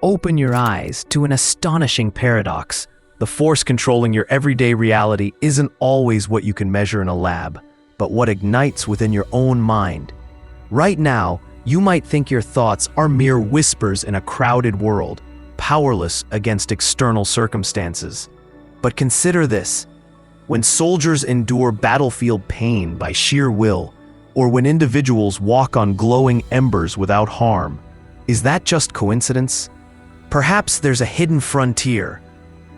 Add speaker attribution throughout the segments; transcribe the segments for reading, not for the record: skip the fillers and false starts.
Speaker 1: open your eyes to an astonishing paradox. The force controlling your everyday reality isn't always what you can measure in a lab, but what ignites within your own mind. Right now, you might think your thoughts are mere whispers in a crowded world, powerless against external circumstances. But consider this: when soldiers endure battlefield pain by sheer will, or when individuals walk on glowing embers without harm, is that just coincidence? Perhaps there's a hidden frontier,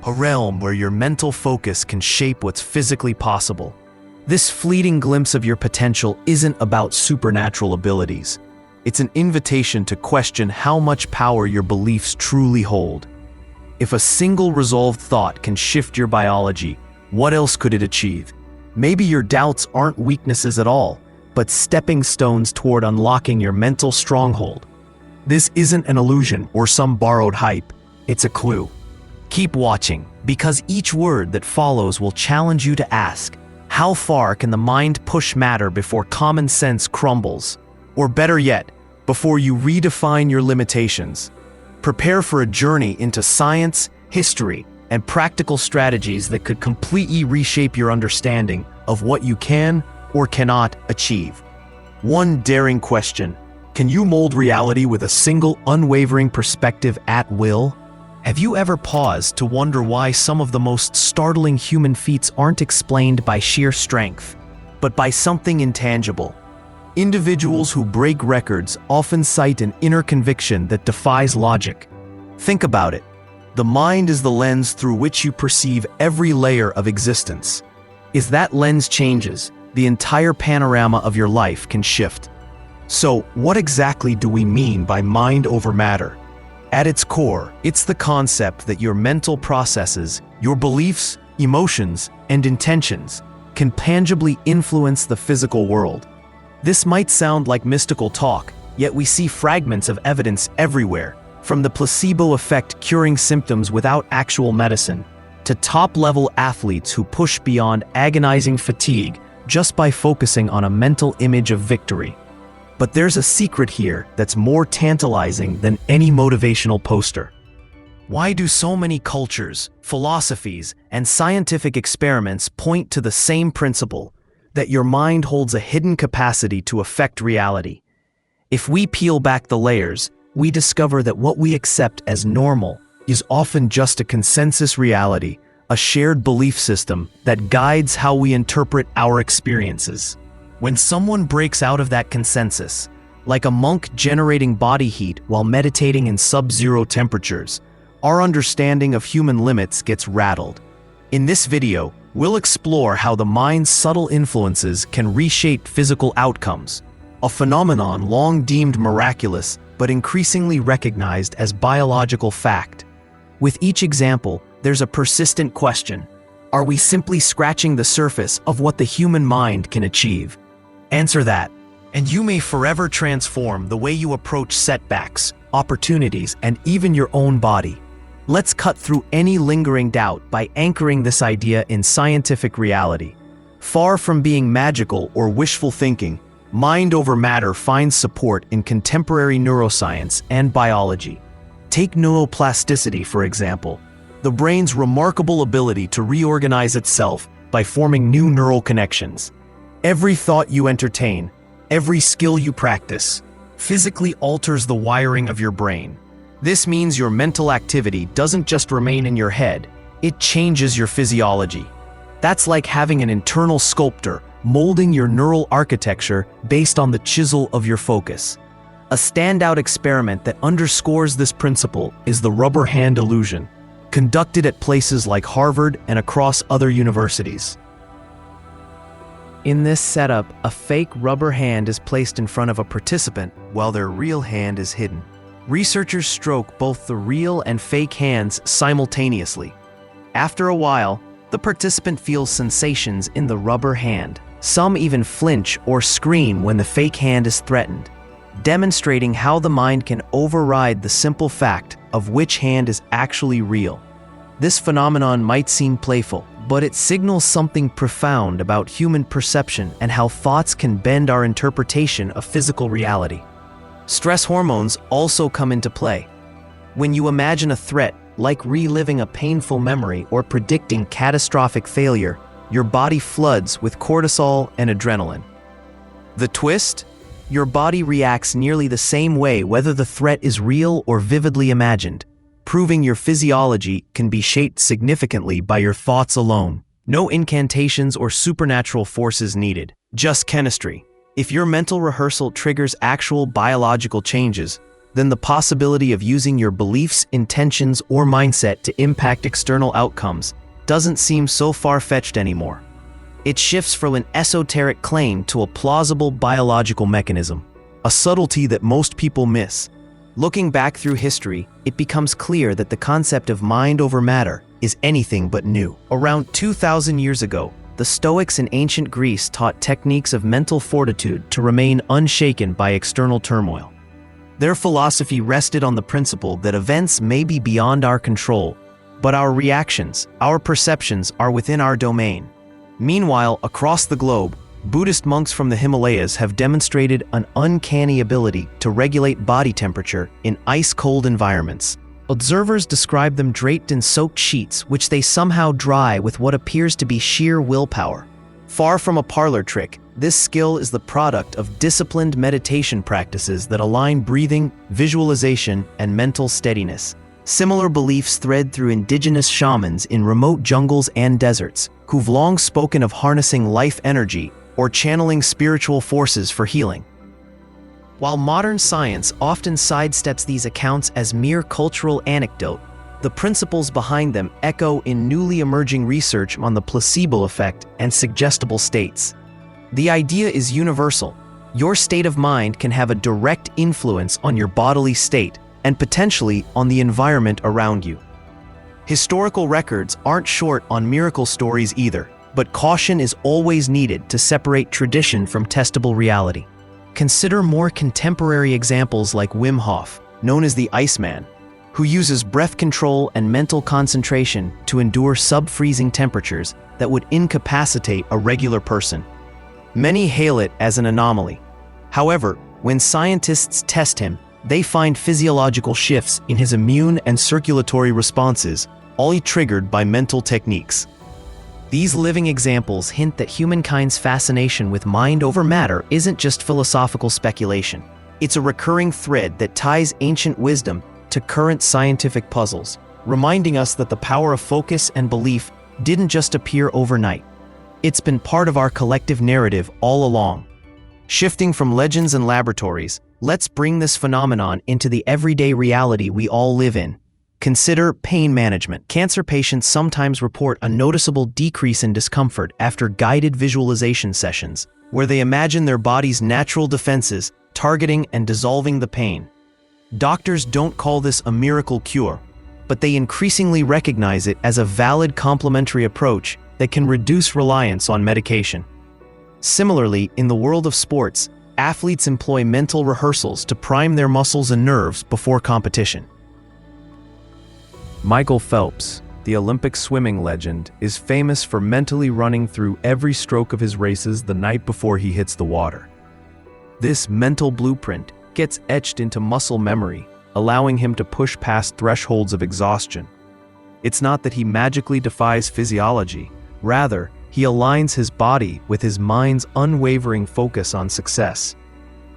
Speaker 1: a realm where your mental focus can shape what's physically possible. This fleeting glimpse of your potential isn't about supernatural abilities. It's an invitation to question how much power your beliefs truly hold. If a single resolved thought can shift your biology, what else could it achieve? Maybe your doubts aren't weaknesses at all, but stepping stones toward unlocking your mental stronghold. This isn't an illusion or some borrowed hype, it's a clue. Keep watching, because each word that follows will challenge you to ask, how far can the mind push matter before common sense crumbles? Or better yet, before you redefine your limitations. Prepare for a journey into science, history, and practical strategies that could completely reshape your understanding of what you can or cannot achieve. One daring question: can you mold reality with a single unwavering perspective at will? Have you ever paused to wonder why some of the most startling human feats aren't explained by sheer strength, but by something intangible? Individuals who break records often cite an inner conviction that defies logic. Think about it. The mind is the lens through which you perceive every layer of existence. If that lens changes, the entire panorama of your life can shift. So, what exactly do we mean by mind over matter? At its core, it's the concept that your mental processes, your beliefs, emotions, and intentions can tangibly influence the physical world. This might sound like mystical talk, yet we see fragments of evidence everywhere, from the placebo effect curing symptoms without actual medicine, to top-level athletes who push beyond agonizing fatigue just by focusing on a mental image of victory. But there's a secret here that's more tantalizing than any motivational poster. Why do so many cultures, philosophies, and scientific experiments point to the same principle, that your mind holds a hidden capacity to affect reality? If we peel back the layers, we discover that what we accept as normal is often just a consensus reality, a shared belief system that guides how we interpret our experiences. When someone breaks out of that consensus, like a monk generating body heat while meditating in sub-zero temperatures, our understanding of human limits gets rattled. In this video, we'll explore how the mind's subtle influences can reshape physical outcomes, a phenomenon long deemed miraculous but increasingly recognized as biological fact. With each example, there's a persistent question: are we simply scratching the surface of what the human mind can achieve? Answer that, and you may forever transform the way you approach setbacks, opportunities, and even your own body. Let's cut through any lingering doubt by anchoring this idea in scientific reality. Far from being magical or wishful thinking, mind over matter finds support in contemporary neuroscience and biology. Take neuroplasticity, for example, the brain's remarkable ability to reorganize itself by forming new neural connections. Every thought you entertain, every skill you practice, physically alters the wiring of your brain. This means your mental activity doesn't just remain in your head, it changes your physiology. That's like having an internal sculptor molding your neural architecture based on the chisel of your focus. A standout experiment that underscores this principle is the rubber hand illusion, conducted at places like Harvard and across other universities. In this setup, a fake rubber hand is placed in front of a participant while their real hand is hidden. Researchers stroke both the real and fake hands simultaneously. After a while, the participant feels sensations in the rubber hand. Some even flinch or scream when the fake hand is threatened, demonstrating how the mind can override the simple fact of which hand is actually real. This phenomenon might seem playful, but it signals something profound about human perception and how thoughts can bend our interpretation of physical reality. Stress hormones also come into play. When you imagine a threat, like reliving a painful memory or predicting catastrophic failure, your body floods with cortisol and adrenaline. The twist? Your body reacts nearly the same way whether the threat is real or vividly imagined, proving your physiology can be shaped significantly by your thoughts alone. No incantations or supernatural forces needed, just chemistry. If your mental rehearsal triggers actual biological changes, then the possibility of using your beliefs, intentions, or mindset to impact external outcomes doesn't seem so far-fetched anymore. It shifts from an esoteric claim to a plausible biological mechanism, a subtlety that most people miss. Looking back through history, it becomes clear that the concept of mind over matter is anything but new. Around 2,000 years ago, the Stoics in ancient Greece taught techniques of mental fortitude to remain unshaken by external turmoil. Their philosophy rested on the principle that events may be beyond our control, but our reactions, our perceptions are within our domain. Meanwhile, across the globe, Buddhist monks from the Himalayas have demonstrated an uncanny ability to regulate body temperature in ice-cold environments. Observers describe them draped in soaked sheets, which they somehow dry with what appears to be sheer willpower. Far from a parlor trick, this skill is the product of disciplined meditation practices that align breathing, visualization, and mental steadiness. Similar beliefs thread through indigenous shamans in remote jungles and deserts, who've long spoken of harnessing life energy or channeling spiritual forces for healing. While modern science often sidesteps these accounts as mere cultural anecdote, the principles behind them echo in newly emerging research on the placebo effect and suggestible states. The idea is universal. Your state of mind can have a direct influence on your bodily state and potentially on the environment around you. Historical records aren't short on miracle stories either, but caution is always needed to separate tradition from testable reality. Consider more contemporary examples like Wim Hof, known as the Iceman, who uses breath control and mental concentration to endure sub-freezing temperatures that would incapacitate a regular person. Many hail it as an anomaly. However, when scientists test him, they find physiological shifts in his immune and circulatory responses, all triggered by mental techniques. These living examples hint that humankind's fascination with mind over matter isn't just philosophical speculation. It's a recurring thread that ties ancient wisdom to current scientific puzzles, reminding us that the power of focus and belief didn't just appear overnight. It's been part of our collective narrative all along. Shifting from legends and laboratories, let's bring this phenomenon into the everyday reality we all live in. Consider pain management. Cancer patients sometimes report a noticeable decrease in discomfort after guided visualization sessions, where they imagine their body's natural defenses targeting and dissolving the pain. Doctors don't call this a miracle cure, but they increasingly recognize it as a valid complementary approach that can reduce reliance on medication. Similarly, in the world of sports, athletes employ mental rehearsals to prime their muscles and nerves before competition. Michael Phelps, the Olympic swimming legend, is famous for mentally running through every stroke of his races the night before he hits the water. This mental blueprint gets etched into muscle memory, allowing him to push past thresholds of exhaustion. It's not that he magically defies physiology, rather, he aligns his body with his mind's unwavering focus on success.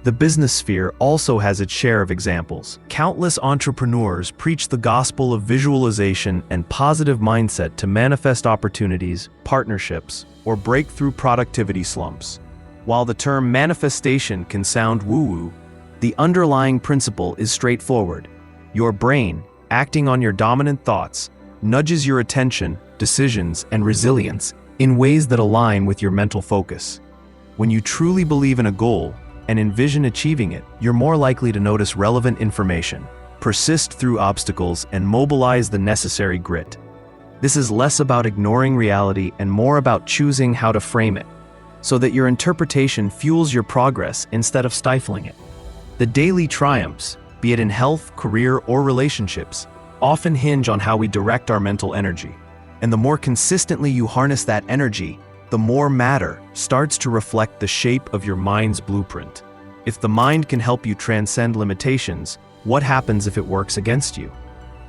Speaker 1: The business sphere also has its share of examples. Countless entrepreneurs preach the gospel of visualization and positive mindset to manifest opportunities, partnerships, or break through productivity slumps. While the term manifestation can sound woo-woo, the underlying principle is straightforward. Your brain, acting on your dominant thoughts, nudges your attention, decisions, and resilience in ways that align with your mental focus. When you truly believe in a goal and envision achieving it, you're more likely to notice relevant information, persist through obstacles, and mobilize the necessary grit. This is less about ignoring reality and more about choosing how to frame it, so that your interpretation fuels your progress instead of stifling it. The daily triumphs, be it in health, career, or relationships, often hinge on how we direct our mental energy. And the more consistently you harness that energy, the more matter starts to reflect the shape of your mind's blueprint. If the mind can help you transcend limitations, what happens if it works against you?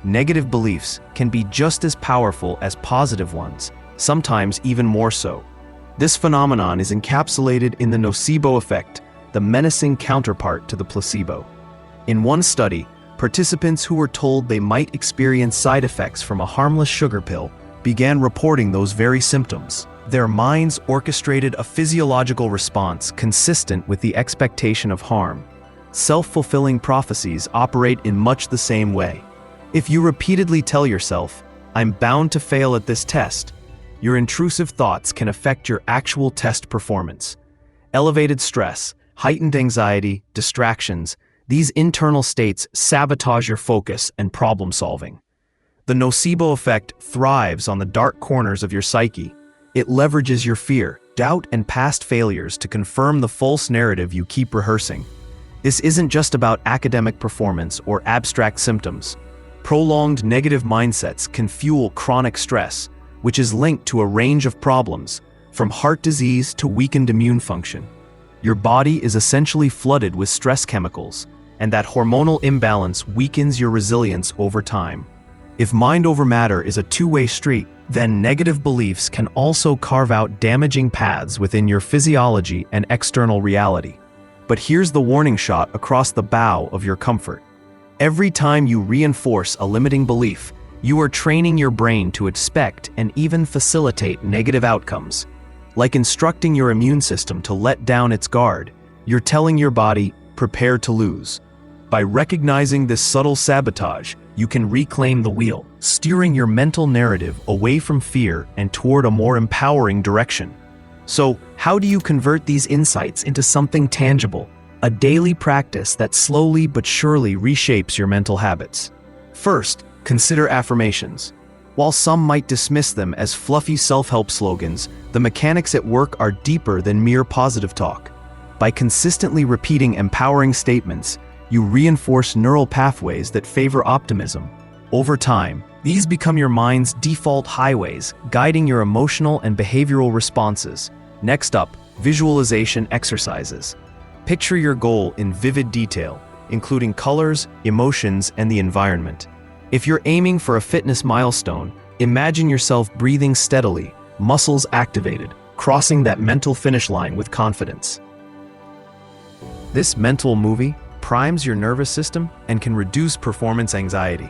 Speaker 1: negative beliefs can be just as powerful as positive ones, sometimes even more so. This phenomenon is encapsulated in the nocebo effect, the menacing counterpart to the placebo. In one study, participants who were told they might experience side effects from a harmless sugar pill began reporting those very symptoms. Their minds orchestrated a physiological response consistent with the expectation of harm. Self-fulfilling prophecies operate in much the same way. If you repeatedly tell yourself, "I'm bound to fail at this test," your intrusive thoughts can affect your actual test performance. Elevated stress, heightened anxiety, distractions, these internal states sabotage your focus and problem solving. The nocebo effect thrives on the dark corners of your psyche. It leverages your fear, doubt, and past failures to confirm the false narrative you keep rehearsing. This isn't just about academic performance or abstract symptoms. Prolonged negative mindsets can fuel chronic stress, which is linked to a range of problems, from heart disease to weakened immune function. Your body is essentially flooded with stress chemicals, and that hormonal imbalance weakens your resilience over time. If mind over matter is a two-way street, then negative beliefs can also carve out damaging paths within your physiology and external reality. But here's the warning shot across the bow of your comfort. Every time you reinforce a limiting belief, you are training your brain to expect and even facilitate negative outcomes. Like instructing your immune system to let down its guard, you're telling your body, "Prepare to lose." By recognizing this subtle sabotage, you can reclaim the wheel, steering your mental narrative away from fear and toward a more empowering direction. So, how do you convert these insights into something tangible, a daily practice that slowly but surely reshapes your mental habits? First, consider affirmations. While some might dismiss them as fluffy self-help slogans, the mechanics at work are deeper than mere positive talk. By consistently repeating empowering statements, you reinforce neural pathways that favor optimism. Over time, these become your mind's default highways, guiding your emotional and behavioral responses. Next up, visualization exercises. Picture your goal in vivid detail, including colors, emotions, and the environment. If you're aiming for a fitness milestone, imagine yourself breathing steadily, muscles activated, crossing that mental finish line with confidence. This mental movie primes your nervous system and can reduce performance anxiety.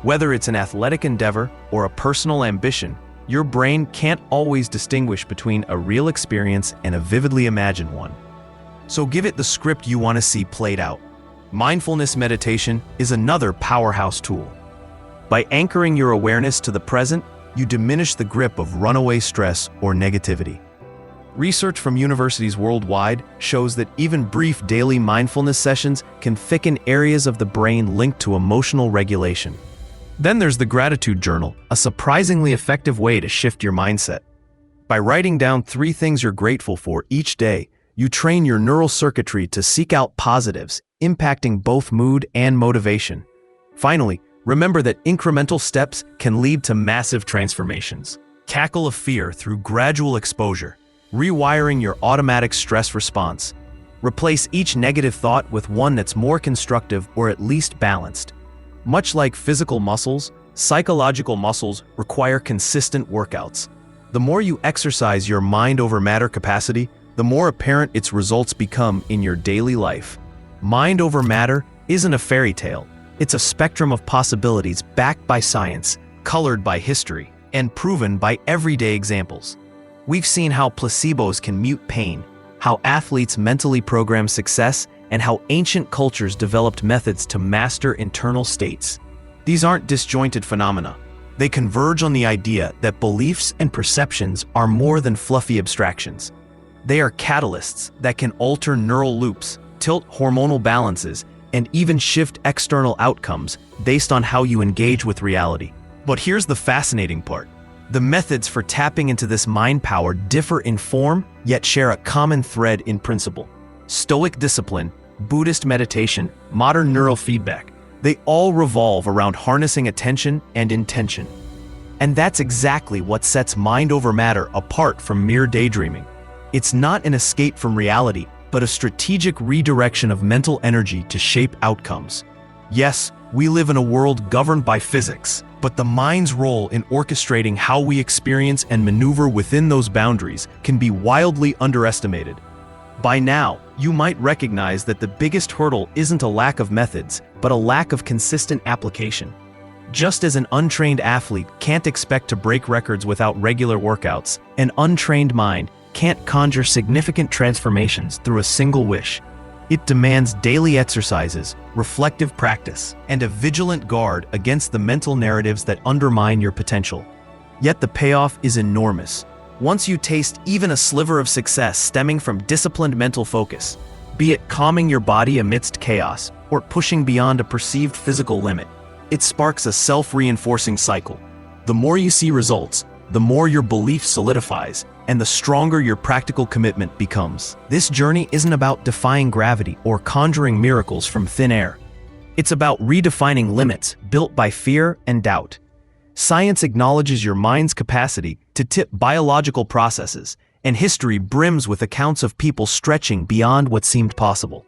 Speaker 1: Whether it's an athletic endeavor or a personal ambition, your brain can't always distinguish between a real experience and a vividly imagined one. So give it the script you want to see played out. Mindfulness meditation is another powerhouse tool. By anchoring your awareness to the present, you diminish the grip of runaway stress or negativity. Research from universities worldwide shows that even brief daily mindfulness sessions can thicken areas of the brain linked to emotional regulation. Then there's the gratitude journal, a surprisingly effective way to shift your mindset. By writing down 3 things you're grateful for each day, you train your neural circuitry to seek out positives, impacting both mood and motivation. Finally, remember that incremental steps can lead to massive transformations. Tackle a fear through gradual exposure, rewiring your automatic stress response. Replace each negative thought with one that's more constructive or at least balanced. Much like physical muscles, psychological muscles require consistent workouts. The more you exercise your mind over matter capacity, the more apparent its results become in your daily life. Mind over matter isn't a fairy tale. It's a spectrum of possibilities backed by science, colored by history, and proven by everyday examples. We've seen how placebos can mute pain, how athletes mentally program success, and how ancient cultures developed methods to master internal states. These aren't disjointed phenomena. They converge on the idea that beliefs and perceptions are more than fluffy abstractions. They are catalysts that can alter neural loops, tilt hormonal balances, and even shift external outcomes based on how you engage with reality. But here's the fascinating part. The methods for tapping into this mind power differ in form, yet share a common thread in principle. Stoic discipline, Buddhist meditation, modern neural feedback, they all revolve around harnessing attention and intention. And that's exactly what sets mind over matter apart from mere daydreaming. It's not an escape from reality, but a strategic redirection of mental energy to shape outcomes. Yes, We live in a world governed by physics, but the mind's role in orchestrating how we experience and maneuver within those boundaries can be wildly underestimated. By now, you might recognize that the biggest hurdle isn't a lack of methods, but a lack of consistent application. Just as an untrained athlete can't expect to break records without regular workouts, an untrained mind can't conjure significant transformations through a single wish. It demands daily exercises, reflective practice, and a vigilant guard against the mental narratives that undermine your potential. Yet the payoff is enormous. Once you taste even a sliver of success stemming from disciplined mental focus, be it calming your body amidst chaos or pushing beyond a perceived physical limit, it sparks a self-reinforcing cycle. The more you see results, the more your belief solidifies, and the stronger your practical commitment becomes. This journey isn't about defying gravity or conjuring miracles from thin air. It's about redefining limits built by fear and doubt. Science acknowledges your mind's capacity to tip biological processes, and history brims with accounts of people stretching beyond what seemed possible.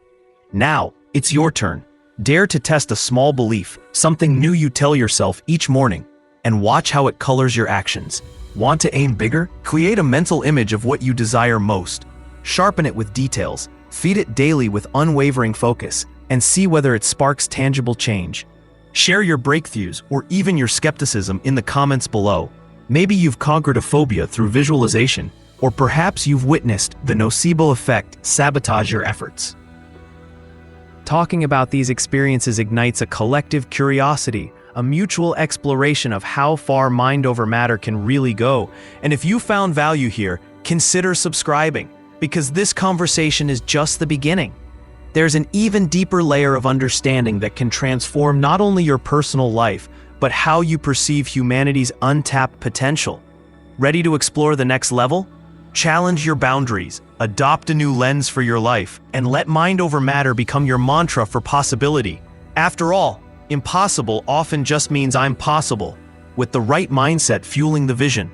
Speaker 1: Now, it's your turn. Dare to test a small belief, something new you tell yourself each morning, and watch how it colors your actions. Want to aim bigger? Create a mental image of what you desire most. Sharpen it with details, feed it daily with unwavering focus, and see whether it sparks tangible change. Share your breakthroughs or even your skepticism in the comments below. Maybe you've conquered a phobia through visualization, or perhaps you've witnessed the nocebo effect sabotage your efforts. Talking about these experiences ignites a collective curiosity, a mutual exploration of how far mind over matter can really go. And if you found value here, consider subscribing, because this conversation is just the beginning. There's an even deeper layer of understanding that can transform not only your personal life, but how you perceive humanity's untapped potential. Ready to explore the next level? Challenge your boundaries, adopt a new lens for your life, and let mind over matter become your mantra for possibility. After all, impossible often just means I'm possible, with the right mindset fueling the vision.